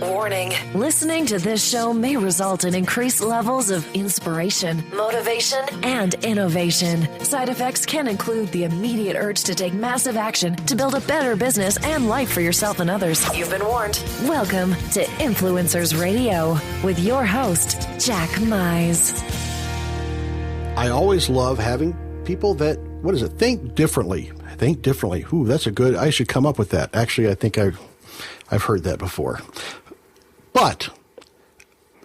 Warning. Listening to this show may result in increased levels of inspiration, motivation, and innovation. Side effects can include the immediate urge to take massive action to build a better business and life for yourself and others. You've been warned. Welcome to Influencers Radio with your host, Jack Mize. I always love having people that, think differently. Think differently. Ooh, that's I should come up with that. Actually, I think I've heard that before. But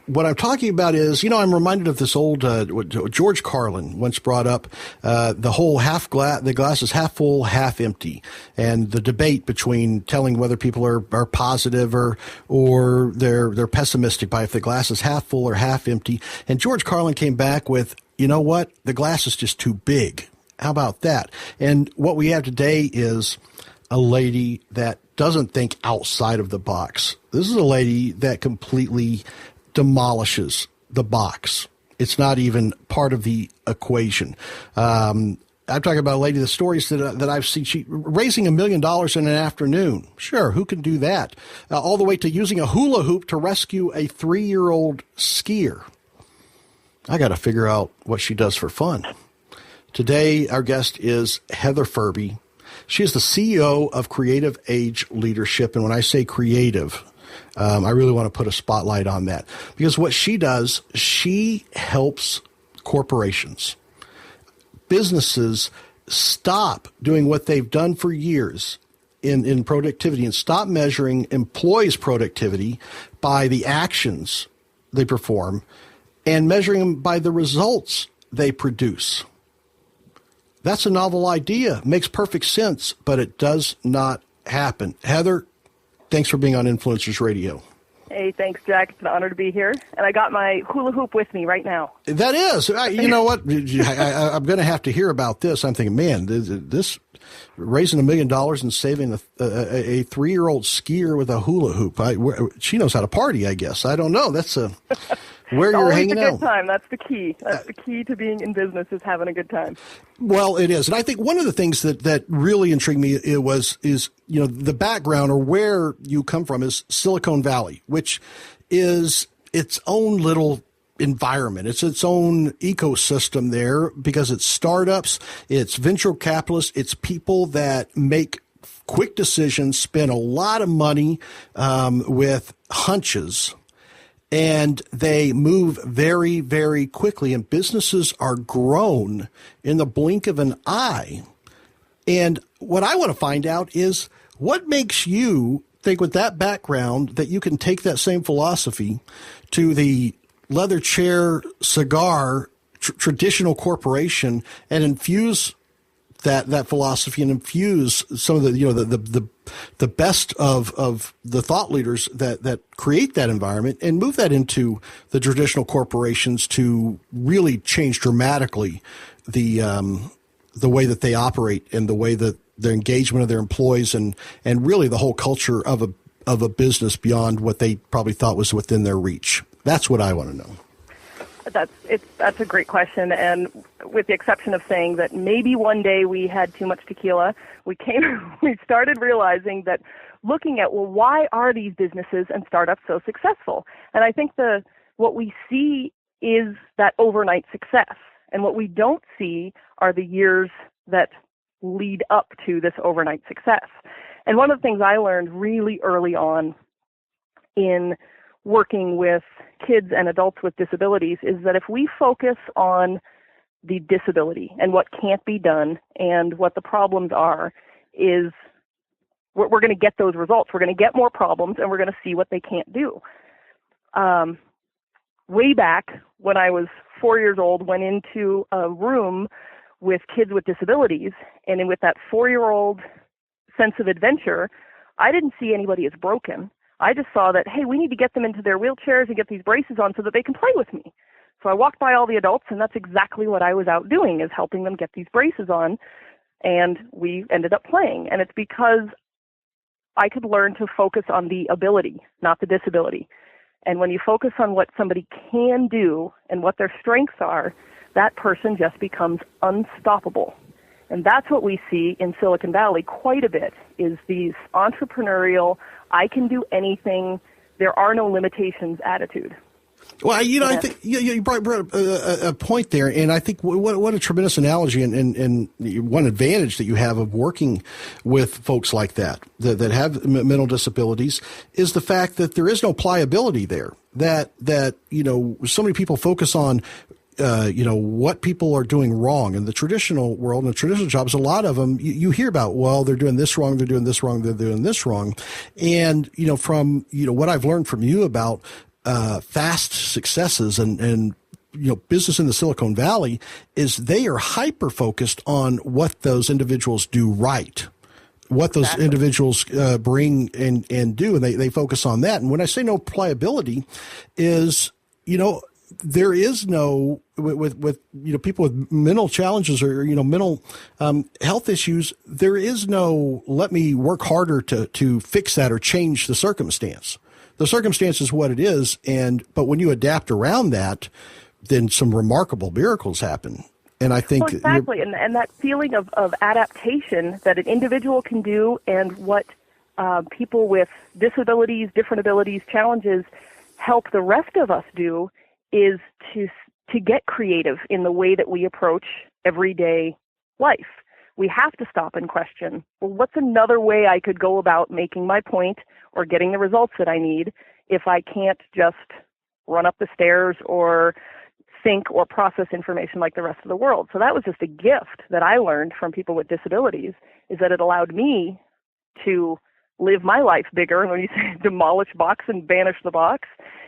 what I'm talking about is, I'm reminded of this old, what George Carlin once brought up, the whole the glass is half full, half empty, and the debate between telling whether people are positive or they're pessimistic by if the glass is half full or half empty. And George Carlin came back with, you know what? The glass is just too big. How about that? And what we have today is a lady that doesn't think outside of the box. This is a lady that completely demolishes the box. It's not even part of the equation. I'm talking about a lady, the stories that I've seen, she raising $1 million in an afternoon. Sure, who can do that? All the way to using a hula hoop to rescue a 3-year-old skier. I got to figure out what she does for fun. Today, our guest is Heather Furby. She is the CEO of Creative Age Leadership. And when I say creative, I really want to put a spotlight on that. Because what she does, she helps corporations, businesses stop doing what they've done for years in productivity and stop measuring employees' productivity by the actions they perform and measuring them by the results they produce. That's a novel idea. Makes perfect sense, but it does not happen. Heather, thanks for being on Influencers Radio. Hey, thanks, Jack. It's an honor to be here. And I got my hula hoop with me right now. That is. You know what? I'm going to have to hear about this. I'm thinking, man, this raising $1 million and saving a 3-year-old skier with a hula hoop. She knows how to party, I guess. I don't know. That's where you're hanging out. Always a good time. That's the key. That's the key to being in business, is having a good time. Well, it is. And I think one of the things that really intrigued me is the background or where you come from is Silicon Valley, which is its own little environment. It's its own ecosystem there because it's startups, it's venture capitalists, it's people that make quick decisions, spend a lot of money with hunches, and they move very, very quickly, and businesses are grown in the blink of an eye. And what I want to find out is what makes you think with that background that you can take that same philosophy to the leather chair cigar traditional corporation and infuse that philosophy and infuse some of the best of the thought leaders that create that environment and move that into the traditional corporations to really change dramatically the way that they operate and the way that their engagement of their employees and really the whole culture of a business beyond what they probably thought was within their reach. That's what I want to know. That's a great question, and with the exception of saying that maybe one day we had too much tequila, we started realizing that looking at, well, why are these businesses and startups so successful? And I think what we see is that overnight success, and what we don't see are the years that lead up to this overnight success. And one of the things I learned really early on in working with kids and adults with disabilities is that if we focus on the disability and what can't be done and what the problems are, is we're going to get those results. We're going to get more problems, and we're going to see what they can't do. Way back when I was 4 years old, went into a room with kids with disabilities, and with that 4-year-old sense of adventure, I didn't see anybody as broken. I just saw that, hey, we need to get them into their wheelchairs and get these braces on so that they can play with me. So I walked by all the adults, and that's exactly what I was out doing, is helping them get these braces on, and we ended up playing. And it's because I could learn to focus on the ability, not the disability. And when you focus on what somebody can do and what their strengths are, that person just becomes unstoppable. And that's what we see in Silicon Valley quite a bit, is these entrepreneurial, I can do anything there are no limitations attitude. Well, I think you brought up a point there, and I think what a tremendous analogy and one advantage that you have of working with folks like that have mental disabilities is the fact that there is no pliability there. That so many people focus on what people are doing wrong in the traditional world and the traditional jobs. A lot of them you hear about, well, they're doing this wrong, they're doing this wrong, they're doing this wrong, and from what I've learned from you about fast successes and business in the Silicon Valley is they are hyper focused on what those individuals do right, what those individuals bring and do, and they focus on that. And when I say no pliability, is there is no with people with mental challenges or mental health issues. There is no let me work harder to fix that or change the circumstance. The circumstance is what it is, but when you adapt around that, then some remarkable miracles happen. And I think exactly, and that feeling of adaptation that an individual can do, and what people with disabilities, different abilities, challenges help the rest of us do, is to get creative in the way that we approach everyday life. We have to stop and question, well, what's another way I could go about making my point or getting the results that I need if I can't just run up the stairs or think or process information like the rest of the world? So that was just a gift that I learned from people with disabilities, is that it allowed me to live my life bigger. And when you say demolish box and banish the box,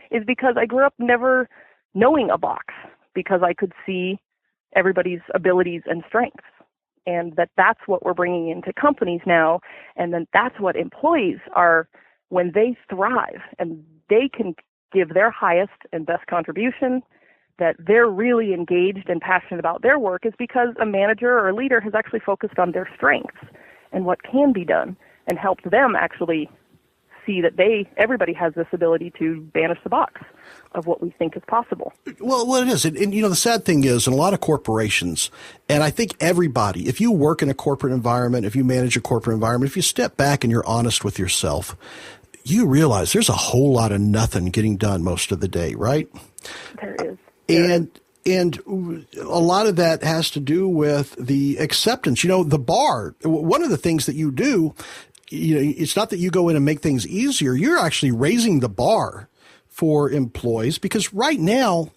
is because I grew up never knowing a box, because I could see everybody's abilities and strengths. And that's what we're bringing into companies now. And then that's what employees are, when they thrive and they can give their highest and best contribution, that they're really engaged and passionate about their work, is because a manager or a leader has actually focused on their strengths and what can be done, and helped them actually see that everybody has this ability to banish the box of what we think is possible. Well, it is. And the sad thing is, in a lot of corporations, and I think everybody, if you work in a corporate environment, if you manage a corporate environment, if you step back and you're honest with yourself, you realize there's a whole lot of nothing getting done most of the day, right? There is. And a lot of that has to do with the acceptance. The bar, one of the things that you do, it's not that you go in and make things easier. You're actually raising the bar for employees, because right now,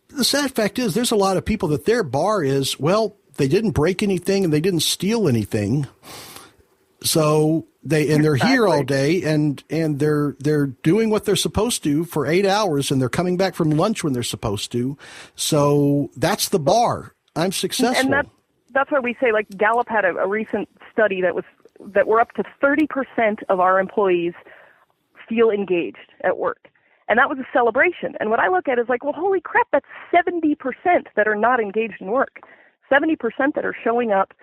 the sad fact is there's a lot of people that their bar is, well, they didn't break anything and they didn't steal anything. So they're here all day and they're doing what they're supposed to for 8 hours, and they're coming back from lunch when they're supposed to. So that's the bar. I'm successful. And that's where we say, like, Gallup had a recent study that we're up to 30% of our employees feel engaged at work. And that was a celebration. And what I look at is like, well, holy crap, that's 70% that are not engaged in work. 70% that are showing up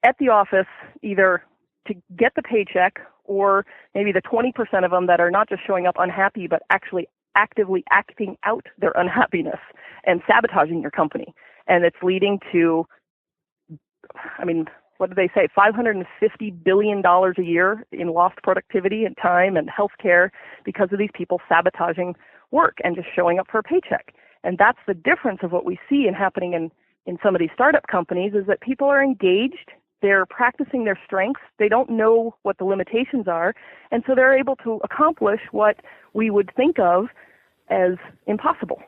at the office either to get the paycheck, or maybe the 20% of them that are not just showing up unhappy, but actually actively acting out their unhappiness and sabotaging your company. And it's leading to, what do they say, $550 billion a year in lost productivity and time and healthcare because of these people sabotaging work and just showing up for a paycheck. And that's the difference of what we see and happening in some of these startup companies, is that people are engaged, they're practicing their strengths, they don't know what the limitations are, and so they're able to accomplish what we would think of as impossible.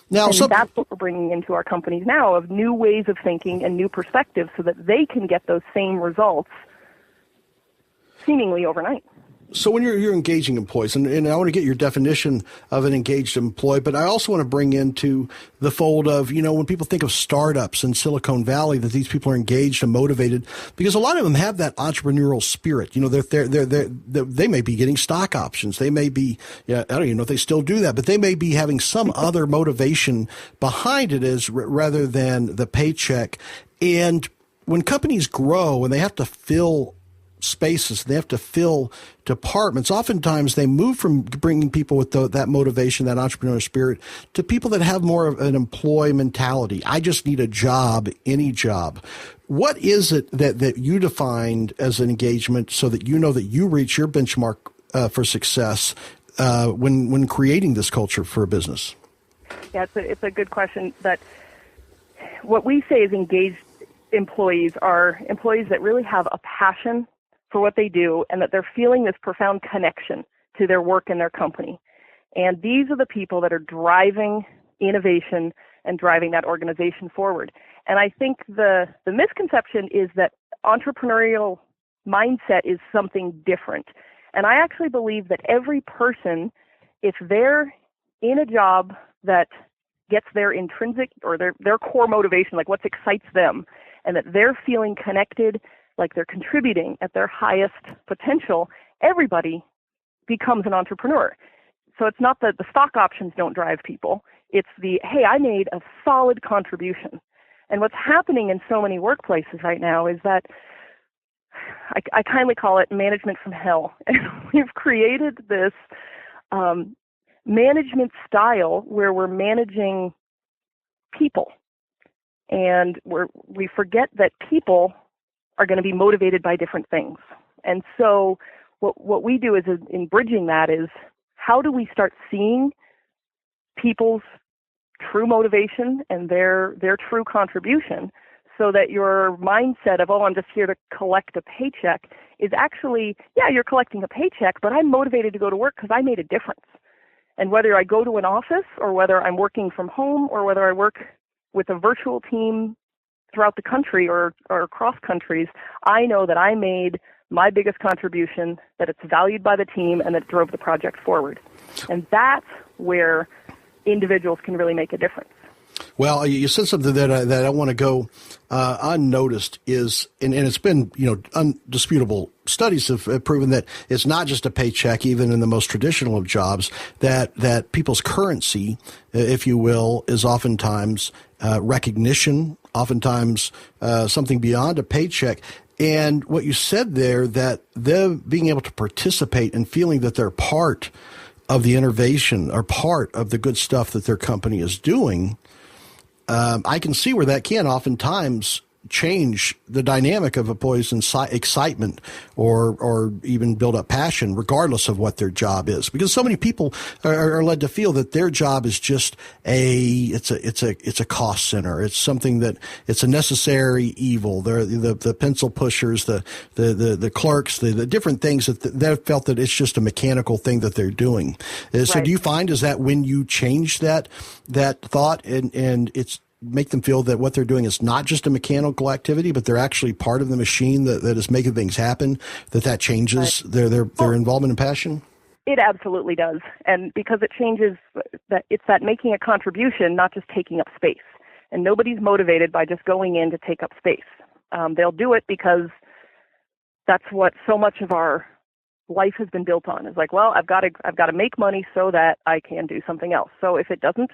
Now, that's what we're bringing into our companies now, of new ways of thinking and new perspectives, so that they can get those same results seemingly overnight. So when you're engaging employees, and I want to get your definition of an engaged employee, but I also want to bring into the fold of, when people think of startups in Silicon Valley, that these people are engaged and motivated, because a lot of them have that entrepreneurial spirit. They may be getting stock options. They may be, I don't even know if they still do that, but they may be having some other motivation behind it rather than the paycheck. And when companies grow and they have to fill spaces, they have to fill departments, oftentimes they move from bringing people with that motivation, that entrepreneurial spirit, to people that have more of an employee mentality. I just need a job, any job. What is it that you defined as an engagement, so that you know that you reach your benchmark for success, when creating this culture for a business? Yeah, it's a good question. That what we say is engaged employees are employees that really have a passion for what they do and that they're feeling this profound connection to their work and their company. And these are the people that are driving innovation and driving that organization forward. And I think the misconception is that entrepreneurial mindset is something different. And I actually believe that every person, if they're in a job that gets their intrinsic or their core motivation, like what excites them, and that they're feeling connected, like they're contributing at their highest potential, everybody becomes an entrepreneur. So it's not that the stock options don't drive people. It's hey, I made a solid contribution. And what's happening in so many workplaces right now is that I kindly call it management from hell. And we've created this management style where we're managing people. And we forget that people are going to be motivated by different things. And so what we do is in bridging that is, how do we start seeing people's true motivation and their true contribution, so that your mindset of, I'm just here to collect a paycheck, is actually, yeah, you're collecting a paycheck, but I'm motivated to go to work because I made a difference. And whether I go to an office or whether I'm working from home or whether I work with a virtual team throughout the country or across countries, I know that I made my biggest contribution, that it's valued by the team, and that drove the project forward. And that's where individuals can really make a difference. Well, you said something that I want to go unnoticed is, and it's been, undisputable studies have proven that it's not just a paycheck, even in the most traditional of jobs, that people's currency, if you will, is oftentimes recognition, oftentimes something beyond a paycheck. And what you said there, that them being able to participate and feeling that they're part of the innovation or part of the good stuff that their company is doing, I can see where that can oftentimes change the dynamic of employees' excitement or even build up passion, regardless of what their job is. Because so many people are led to feel that their job is just it's a cost center. It's something that it's a necessary evil. The pencil pushers, the clerks, the different things that they felt that it's just a mechanical thing that they're doing. So Right. do you find is that when you change that thought and it's make them feel that what they're doing is not just a mechanical activity, but they're actually part of the machine that is making things happen, that changes their involvement and passion? It absolutely does. And because it changes, that it's that making a contribution, not just taking up space. And nobody's motivated by just going in to take up space. They'll do it because that's what so much of our life has been built on. It's like, well, I've got to make money so that I can do something else. So if it doesn't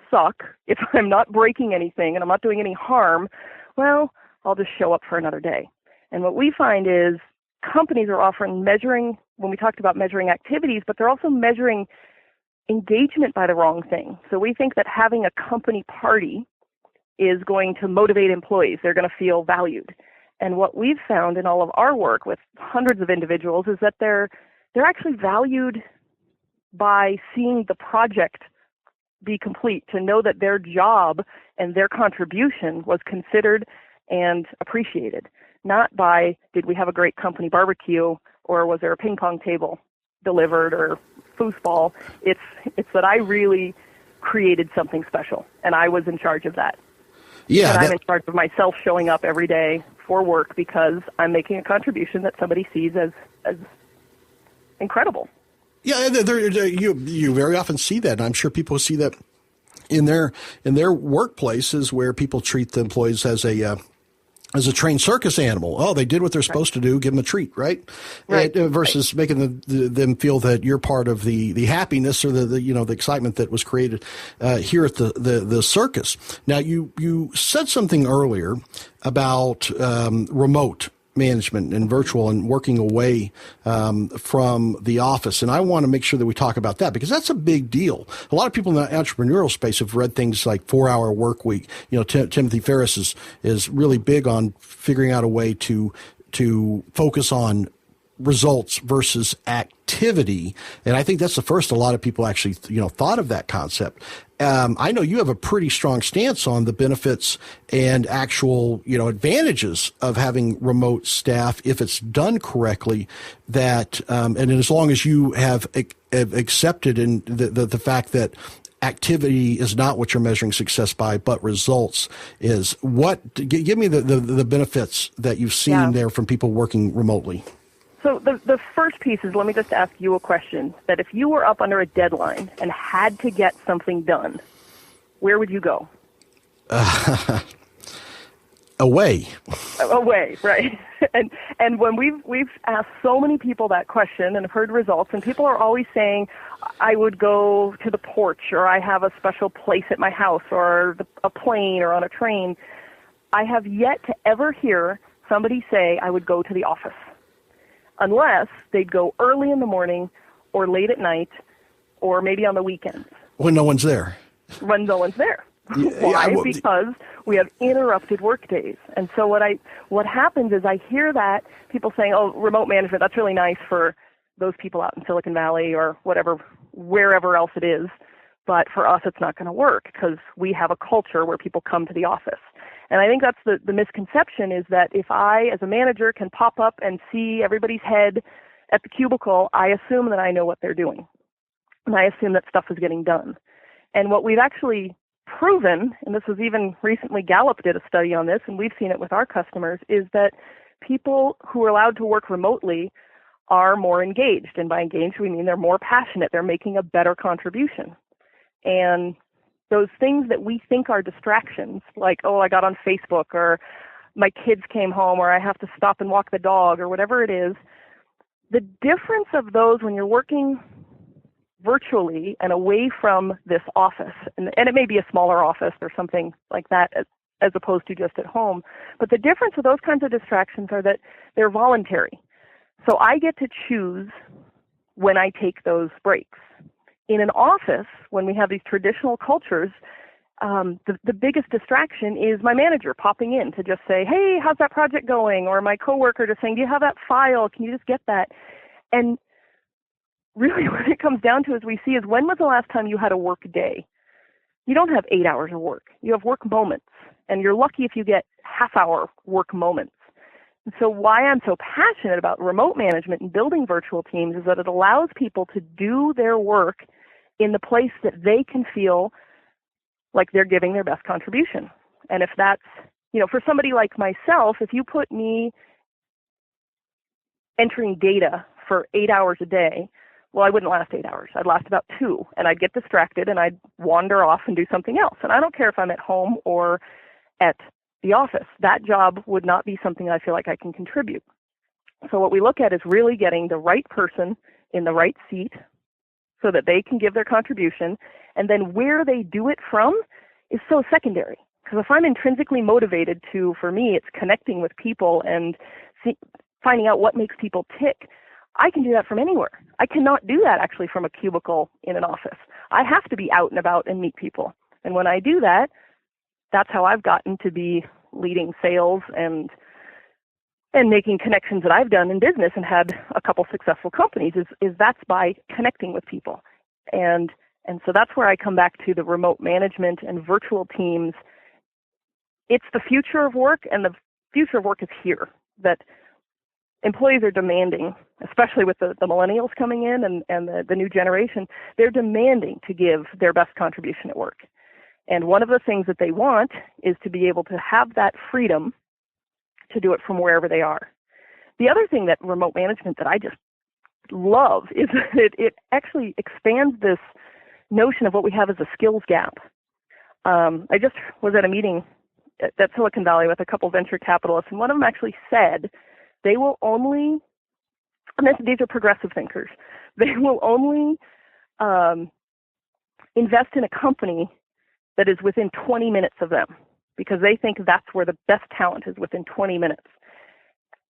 suck, if I'm not breaking anything and I'm not doing any harm, well, I'll just show up for another day. And what we find is companies are often measuring, when we talked about measuring activities, but they're also measuring engagement by the wrong thing. So we think that having a company party is going to motivate employees. They're going to feel valued. And what we've found in all of our work with hundreds of individuals is that they're actually valued by seeing the project be complete, to know that their job and their contribution was considered and appreciated, not by, did we have a great company barbecue, or was there a ping pong table delivered, or foosball. It's that I really created something special, and I was in charge of that. Yeah, and I'm in charge of myself showing up every day for work because I'm making a contribution that somebody sees as incredible. Yeah, you very often see that, and I'm sure people see that in their workplaces where people treat the employees as a trained circus animal. Oh, they did what they're supposed to do. Give them a treat, right? Versus making them feel that you're part of the happiness or the excitement that was created here at the circus. Now, you said something earlier about remote management and virtual and working away from the office. And I want to make sure that we talk about that because that's a big deal. A lot of people in the entrepreneurial space have read things like 4-hour work week. Timothy Ferriss is really big on figuring out a way to focus on results versus activity. And I think that's the first a lot of people actually, thought of that concept. I know you have a pretty strong stance on the benefits and actual, advantages of having remote staff if it's done correctly. And as long as you have accepted in the fact that activity is not what you're measuring success by, but results is. Give me the benefits that you've seen there from people working remotely. So the first piece is, let me just ask you a question, that if you were up under a deadline and had to get something done, where would you go? Away. Away, right. And when we've asked so many people that question and have heard results, and people are always saying, I would go to the porch, or I have a special place at my house, or a plane, or on a train. I have yet to ever hear somebody say, I would go to the office. Unless they'd go early in the morning or late at night or maybe on the weekends. When no one's there. When no one's there. Why? Because we have interrupted work days. And so what happens is I hear that people saying, oh, remote management, that's really nice for those people out in Silicon Valley or wherever else it is. But for us, it's not going to work because we have a culture where people come to the office. And I think that's the misconception, is that if I, as a manager, can pop up and see everybody's head at the cubicle, I assume that I know what they're doing. And I assume that stuff is getting done. And what we've actually proven, and this was even recently, Gallup did a study on this, and we've seen it with our customers, is that people who are allowed to work remotely are more engaged. And by engaged, we mean they're more passionate. They're making a better contribution. And those things that we think are distractions, like, oh, I got on Facebook, or my kids came home, or I have to stop and walk the dog, or whatever it is, the difference of those when you're working virtually and away from this office, and it may be a smaller office or something like that as opposed to just at home, but the difference with those kinds of distractions are that they're voluntary. So I get to choose when I take those breaks. In an office, when we have these traditional cultures, the biggest distraction is my manager popping in to just say, hey, how's that project going? Or my coworker just saying, do you have that file? Can you just get that? And really what it comes down to, as we see, is when was the last time you had a work day? You don't have 8 hours of work. You have work moments. And you're lucky if you get half-hour work moments. And so why I'm so passionate about remote management and building virtual teams is that it allows people to do their work in the place that they can feel like they're giving their best contribution. And if that's, for somebody like myself, if you put me entering data for 8 hours a day, well, I wouldn't last 8 hours. I'd last about 2, and I'd get distracted, and I'd wander off and do something else. And I don't care if I'm at home or at the office. That job would not be something I feel like I can contribute. So what we look at is really getting the right person in the right seat so that they can give their contribution, and then where they do it from is so secondary. Because if I'm intrinsically motivated for me, it's connecting with people and finding out what makes people tick, I can do that from anywhere. I cannot do that actually from a cubicle in an office. I have to be out and about and meet people. And when I do that, that's how I've gotten to be leading sales and making connections that I've done in business and had a couple successful companies is that's by connecting with people. And so that's where I come back to the remote management and virtual teams. It's the future of work, and the future of work is here. That employees are demanding, especially with the millennials coming in and the new generation, they're demanding to give their best contribution at work. And one of the things that they want is to be able to have that freedom to do it from wherever they are. The other thing that remote management that I just love is that it actually expands this notion of what we have as a skills gap. I just was at a meeting at Silicon Valley with a couple venture capitalists, and one of them actually said they will only, and these are progressive thinkers, they will only invest in a company that is within 20 minutes of them, because they think that's where the best talent is, within 20 minutes.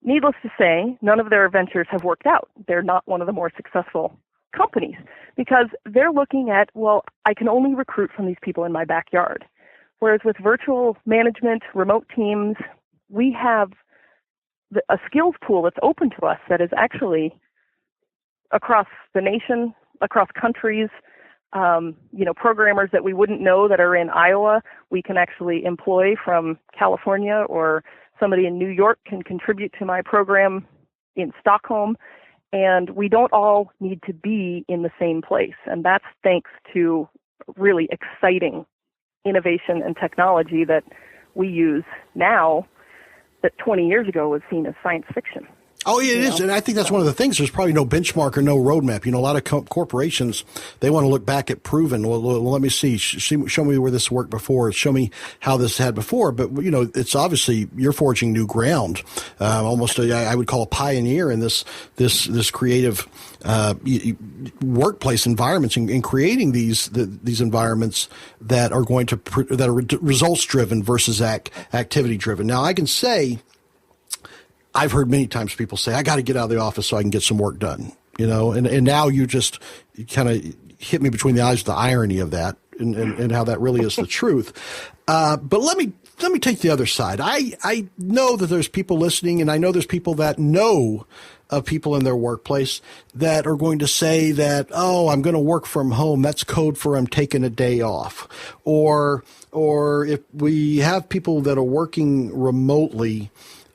Needless to say, none of their ventures have worked out. They're not one of the more successful companies because they're looking at, well, I can only recruit from these people in my backyard. Whereas with virtual management, remote teams, we have a skills pool that's open to us that is actually across the nation, across countries. Programmers that we wouldn't know that are in Iowa, we can actually employ from California, or somebody in New York can contribute to my program in Stockholm. And we don't all need to be in the same place. And that's thanks to really exciting innovation and technology that we use now that 20 years ago was seen as science fiction. Oh, yeah, it is. And I think that's one of the things. There's probably no benchmark or no roadmap. A lot of corporations, they want to look back at proven. Well, let me see. Show me where this worked before. Show me how this had before. But, it's obviously you're forging new ground. Almost, I would call a pioneer in this creative workplace environments and creating these environments that are that are results driven versus activity driven. Now, I can say, I've heard many times people say, I got to get out of the office so I can get some work done, and now you kind of hit me between the eyes with the irony of that and how that really is the truth. But let me take the other side. I know that there's people listening, and I know there's people that know of people in their workplace that are going to say that, oh, I'm going to work from home. That's code for I'm taking a day off. Or if we have people that are working remotely,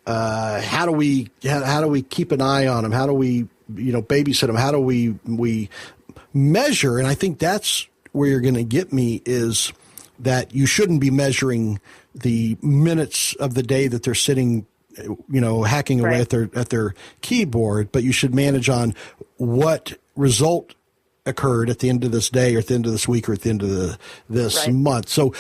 how do we keep an eye on them? How do we, babysit them? How do we measure? And I think that's where you're going to get me, is that you shouldn't be measuring the minutes of the day that they're sitting, hacking away at their keyboard, but you should manage on what result occurred at the end of this day, or at the end of this week, or at the end of this month. So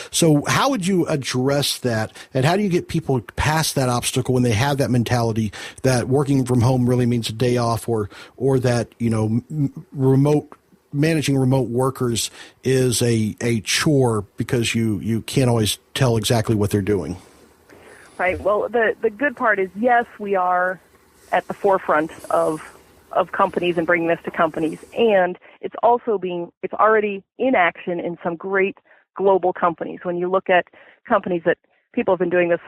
how would you address that, and how do you get people past that obstacle when they have that mentality that working from home really means a day off, or that managing remote workers is a chore because you can't always tell exactly what they're doing? Right. Well, the good part is, yes, we are at the forefront of companies and bringing this to companies, and it's already in action in some great global companies. When you look at companies that people have been doing this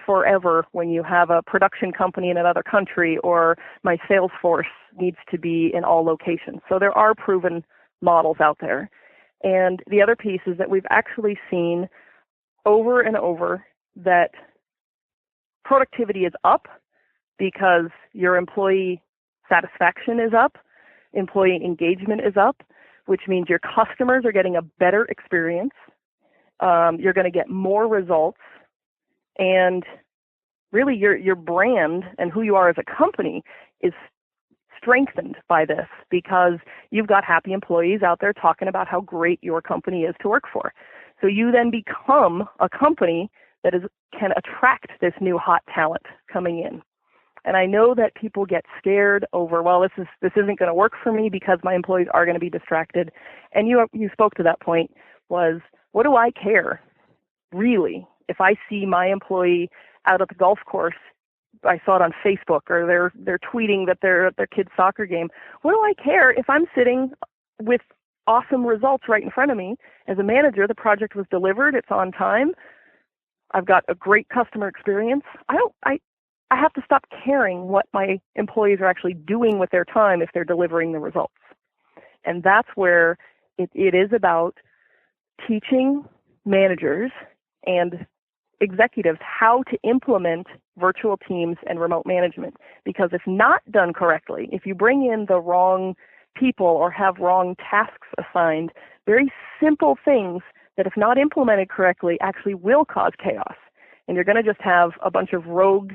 forever, when you have a production company in another country, or my sales force needs to be in all locations. So there are proven models out there. And the other piece is that we've actually seen over and over that productivity is up because your employee satisfaction is up, employee engagement is up, which means your customers are getting a better experience. You're going to get more results, and really your brand and who you are as a company is strengthened by this, because you've got happy employees out there talking about how great your company is to work for. So you then become a company that can attract this new hot talent coming in. And I know that people get scared over, well, this isn't going to work for me because my employees are going to be distracted. And you spoke to that point, was, what do I care, really, if I see my employee out at the golf course? I saw it on Facebook, or they're tweeting that they're at their kid's soccer game. What do I care if I'm sitting with awesome results right in front of me? As a manager, the project was delivered, it's on time, I've got a great customer experience. I have to stop caring what my employees are actually doing with their time if they're delivering the results. And that's where it is about teaching managers and executives how to implement virtual teams and remote management. Because if not done correctly, if you bring in the wrong people or have wrong tasks assigned, very simple things that, if not implemented correctly, actually will cause chaos. And you're going to just have a bunch of rogue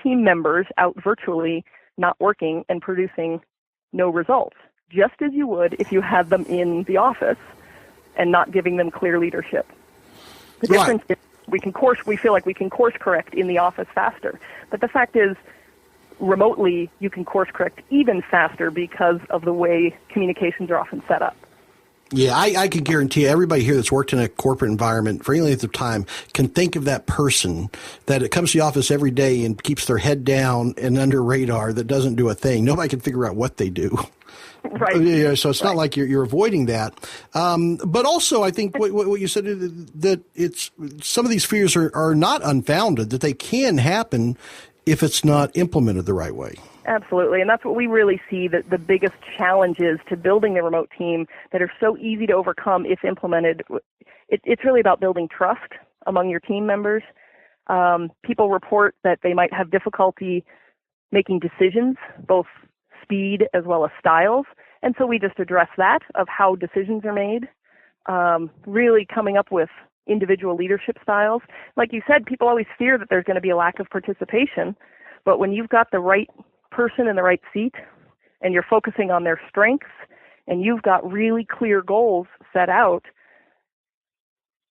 team members out virtually not working and producing no results, just as you would if you had them in the office and not giving them clear leadership. The difference is we feel like we can course correct in the office faster. But the fact is, remotely, you can course correct even faster because of the way communications are often set up. Yeah, I can guarantee everybody here that's worked in a corporate environment for any length of time can think of that person that comes to the office every day and keeps their head down and under radar, that doesn't do a thing. Nobody can figure out what they do. Right. So it's not like you're avoiding that. But also, I think what you said, that it's some of these fears are not unfounded, that they can happen if it's not implemented the right way. Absolutely, and that's what we really see, that the biggest challenges to building a remote team that are so easy to overcome if implemented. It's really about building trust among your team members. People report that they might have difficulty making decisions, both speed as well as styles, and so we just address that of how decisions are made, really coming up with individual leadership styles. Like you said, people always fear that there's going to be a lack of participation, but when you've got the right person in the right seat and you're focusing on their strengths and you've got really clear goals set out,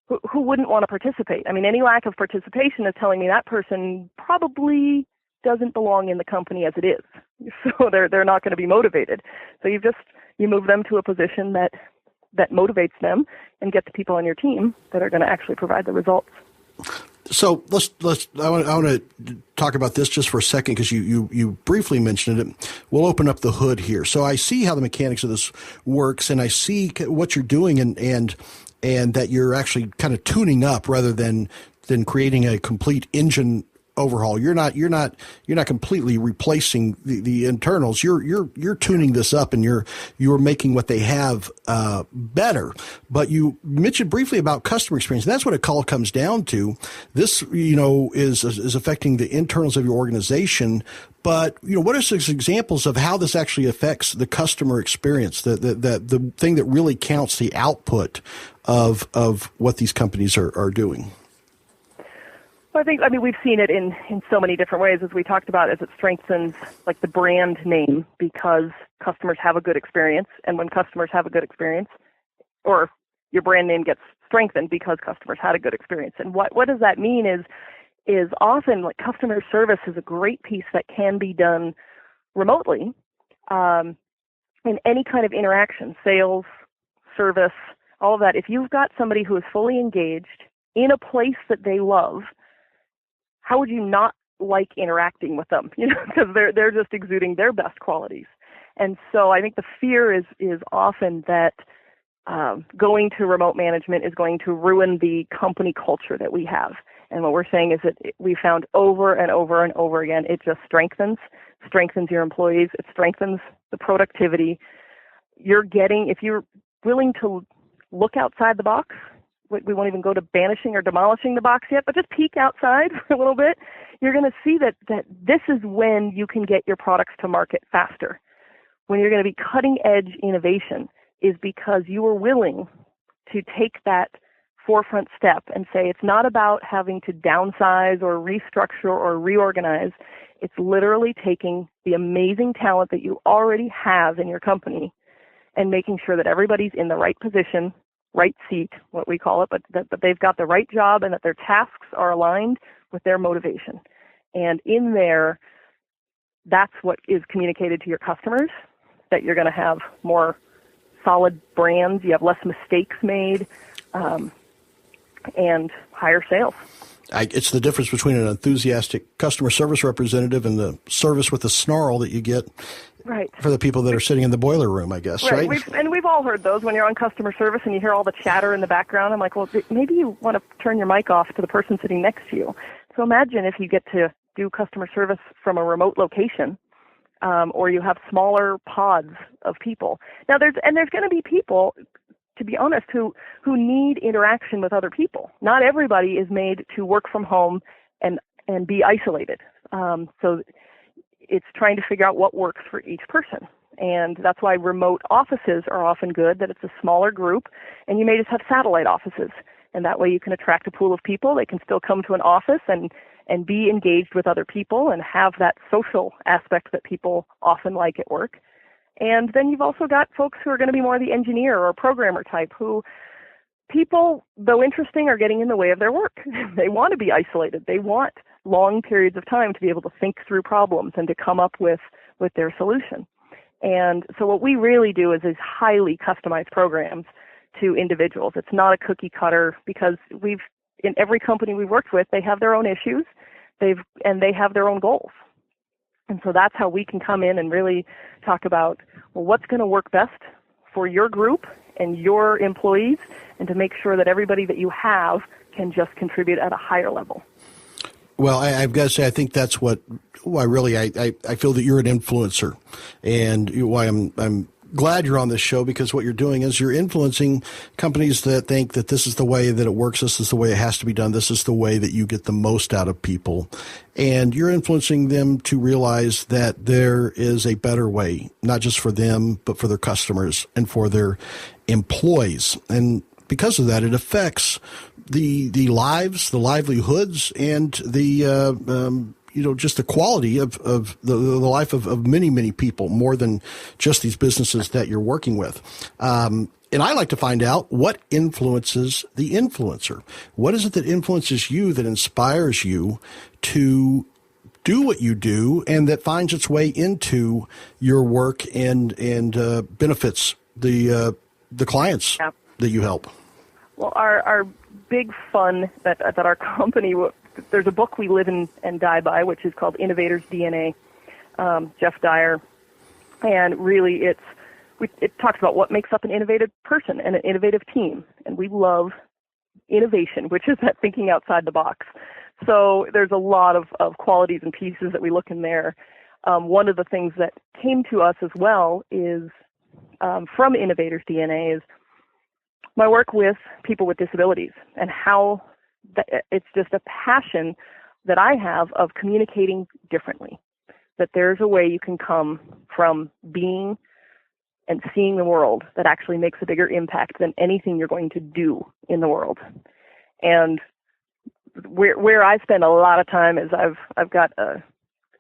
who wouldn't want to participate? I mean, any lack of participation is telling me that person probably doesn't belong in the company as it is. So they're not going to be motivated. So you move them to a position that motivates them and get the people on your team that are going to actually provide the results. So I want to talk about this just for a second, because you briefly mentioned it. We'll open up the hood here. So I see how the mechanics of this works, and I see what you're doing, and that you're actually kind of tuning up rather than creating a complete engine overhaul. You're not completely replacing the internals. You're tuning this up, and you're making what they have better. But you mentioned briefly about customer experience, and that's what it all comes down to. This, is affecting the internals of your organization. But what are some examples of how this actually affects the customer experience? The thing that really counts, the output of what these companies are doing. Well, we've seen it in so many different ways, as we talked about, as it strengthens like the brand name, because customers have a good experience. And when customers have a good experience, or your brand name gets strengthened because customers had a good experience. And what does that mean is often like customer service is a great piece that can be done remotely in any kind of interaction, sales, service, all of that. If you've got somebody who is fully engaged in a place that they love, how would you not like interacting with them? Because they're just exuding their best qualities. And so I think the fear is often that going to remote management is going to ruin the company culture that we have. And what we're saying is that we found over and over and over again, it just strengthens your employees. It strengthens the productivity. If you're willing to look outside the box, we won't even go to banishing or demolishing the box yet, but just peek outside for a little bit, you're going to see that this is when you can get your products to market faster. When you're going to be cutting edge innovation is because you are willing to take that forefront step and say it's not about having to downsize or restructure or reorganize. It's literally taking the amazing talent that you already have in your company and making sure that everybody's in the right position, right seat, what we call it, but that they've got the right job and that their tasks are aligned with their motivation. And in there, that's what is communicated to your customers, that you're going to have more solid brands, you have less mistakes made, and higher sales. It's the difference between an enthusiastic customer service representative and the service with a snarl that you get for the people that are sitting in the boiler room, I guess, right? We've all heard those when you're on customer service and you hear all the chatter in the background. I'm like, well, maybe you want to turn your mic off to the person sitting next to you. So imagine if you get to do customer service from a remote location, or you have smaller pods of people. Now, there's going to be people, to be honest, who need interaction with other people. Not everybody is made to work from home and be isolated. So it's trying to figure out what works for each person. And that's why remote offices are often good, that it's a smaller group, and you may just have satellite offices. And that way you can attract a pool of people. They can still come to an office and be engaged with other people and have that social aspect that people often like at work. And then you've also got folks who are going to be more the engineer or programmer type, who people, though interesting, are getting in the way of their work. They want to be isolated. They want long periods of time to be able to think through problems and to come up with their solution. And so what we really do is highly customized programs to individuals. It's not a cookie cutter, because in every company we've worked with, they have their own issues, they have their own goals. And so that's how we can come in and really talk about, well, what's going to work best for your group and your employees, and to make sure that everybody that you have can just contribute at a higher level. Well, I've got to say, I think that's why really I feel that you're an influencer, and why I'm glad you're on this show, because what you're doing is you're influencing companies that think that this is the way that it works, this is the way it has to be done, this is the way that you get the most out of people. And you're influencing them to realize that there is a better way, not just for them, but for their customers and for their employees. And because of that, it affects the lives, the livelihoods, and the just the quality of the life of many, many people, more than just these businesses that you're working with. And I like to find out what influences the influencer. What is it that influences you, that inspires you to do what you do, and that finds its way into your work and benefits the clients that you help? Well, our big fun that our company, there's a book we live and die by, which is called Innovator's DNA, Jeff Dyer. And really it talks about what makes up an innovative person and an innovative team. And we love innovation, which is that thinking outside the box. So there's a lot of qualities and pieces that we look in there. One of the things that came to us as well is from Innovator's DNA is my work with people with disabilities, and how it's just a passion that I have of communicating differently, that there's a way you can come from being and seeing the world that actually makes a bigger impact than anything you're going to do in the world. And where I spend a lot of time is I've got a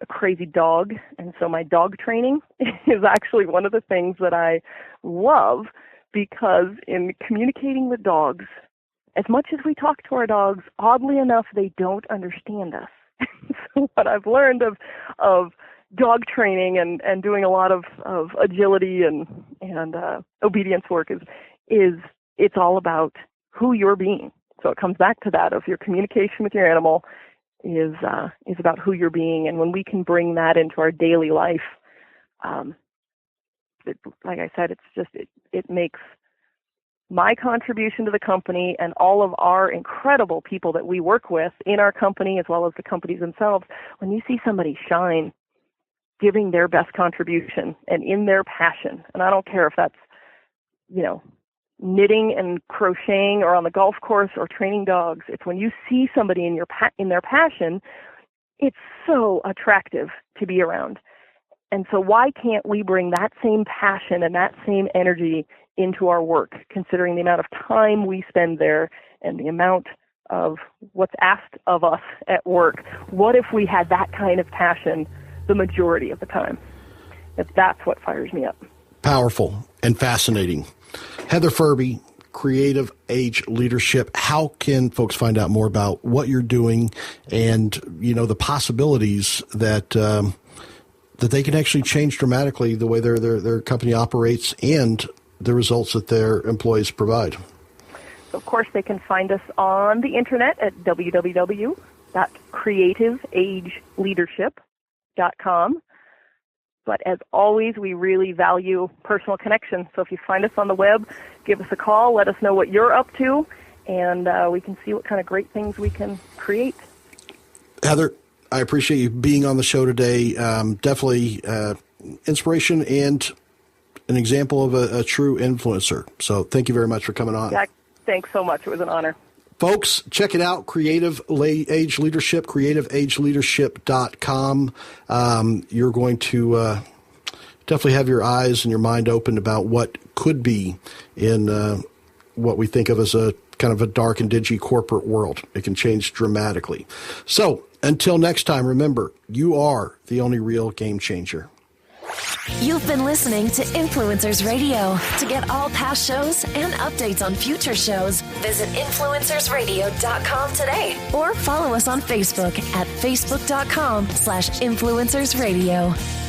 crazy dog, and so my dog training is actually one of the things that I love, because in communicating with dogs, as much as we talk to our dogs, oddly enough, they don't understand us. So what I've learned of dog training and doing a lot of agility and obedience work is it's all about who you're being. So it comes back to that of your communication with your animal is about who you're being. And when we can bring that into our daily life, like I said, it makes my contribution to the company and all of our incredible people that we work with in our company, as well as the companies themselves, when you see somebody shine, giving their best contribution and in their passion, and I don't care if that's, knitting and crocheting or on the golf course or training dogs, it's when you see somebody in their passion, it's so attractive to be around. And so why can't we bring that same passion and that same energy into our work, considering the amount of time we spend there and the amount of what's asked of us at work? What if we had that kind of passion the majority of the time? That's what fires me up. Powerful and fascinating. Heather Furby, Creative Age Leadership. How can folks find out more about what you're doing and, the possibilities that they can actually change dramatically the way their company operates and the results that their employees provide? So, of course, they can find us on the internet at www.creativeageleadership.com. But as always, we really value personal connection. So if you find us on the web, give us a call, let us know what you're up to, and we can see what kind of great things we can create. Heather, I appreciate you being on the show today. Definitely inspiration and an example of a true influencer. So thank you very much for coming on. Yeah, thanks so much. It was an honor. Folks, check it out, Creative Age Leadership, creativeageleadership.com. You're going to definitely have your eyes and your mind open about what could be in what we think of as a kind of a dark and dingy corporate world. It can change dramatically. So until next time, remember, you are the only real game changer. You've been listening to Influencers Radio. To get all past shows and updates on future shows, visit influencersradio.com today or follow us on Facebook at facebook.com/influencersradio.